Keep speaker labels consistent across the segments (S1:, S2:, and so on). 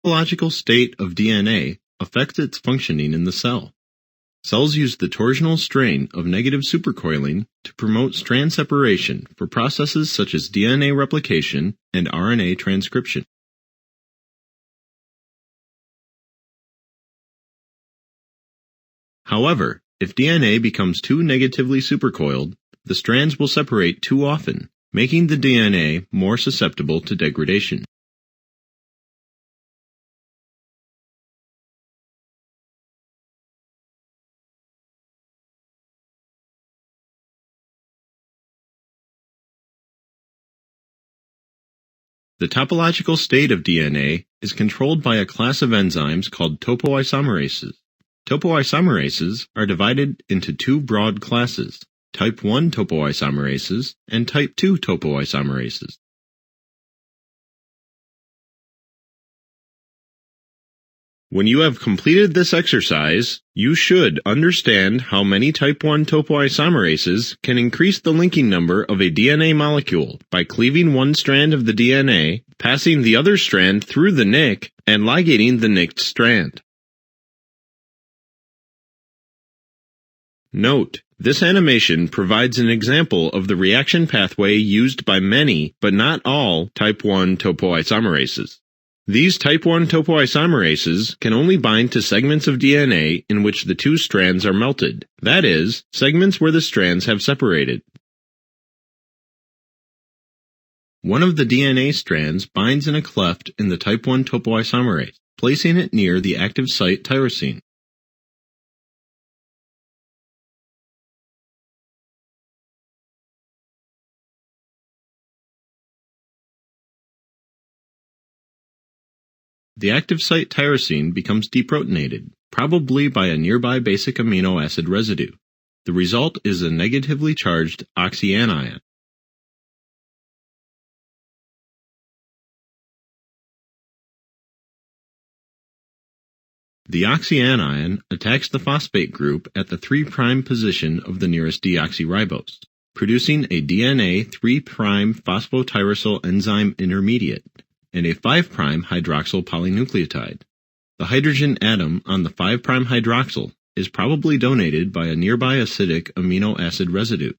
S1: topological state of DNA affects its functioning in the cell. Cells use the torsional strain of negative supercoiling to promote strand separation for processes such as DNA replication and RNA transcription. However, if DNA becomes too negatively supercoiled, the strands will separate too often, making the DNA more susceptible to degradation. The topological state of DNA is controlled by a class of enzymes called topoisomerases. Topoisomerases are divided into two broad classes, type 1 topoisomerases and type 2 topoisomerases. When you have completed this exercise, you should understand how many type 1 topoisomerases can increase the linking number of a DNA molecule by cleaving one strand of the DNA, passing the other strand through the nick, and ligating the nicked strand. Note, this animation provides an example of the reaction pathway used by many, but not all, type 1 topoisomerases. These type 1 topoisomerases can only bind to segments of DNA in which the two strands are melted, that is, segments where the strands have separated. One of the DNA strands binds in a cleft in the type 1 topoisomerase, placing it near the active site tyrosine. The active site tyrosine becomes deprotonated, probably by a nearby basic amino acid residue. The result is a negatively charged oxyanion. The oxyanion attacks the phosphate group at the 3' position of the nearest deoxyribose, producing a DNA 3' phosphotyrosyl enzyme intermediate and a 5' hydroxyl polynucleotide. The hydrogen atom on the 5' hydroxyl is probably donated by a nearby acidic amino acid residue.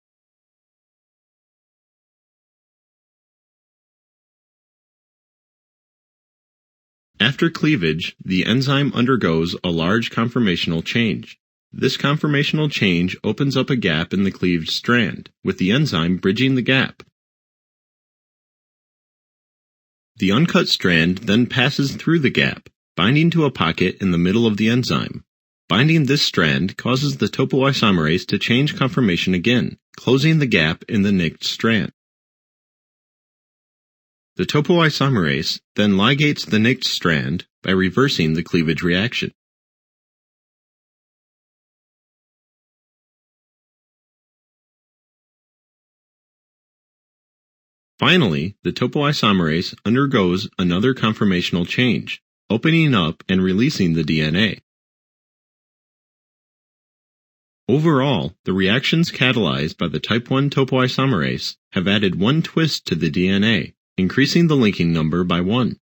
S1: After cleavage, the enzyme undergoes a large conformational change. This conformational change opens up a gap in the cleaved strand, with the enzyme bridging the gap. The uncut strand then passes through the gap, binding to a pocket in the middle of the enzyme. Binding this strand causes the topoisomerase to change conformation again, closing the gap in the nicked strand. The topoisomerase then ligates the nicked strand by reversing the cleavage reaction. Finally, the topoisomerase undergoes another conformational change, opening up and releasing the DNA. Overall, the reactions catalyzed by the type 1 topoisomerase have added one twist to the DNA, increasing the linking number by 1.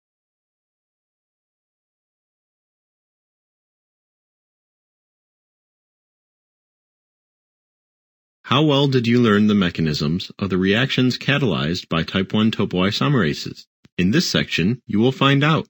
S1: How well did you learn the mechanisms of the reactions catalyzed by type 1 topoisomerases? In this section, you will find out.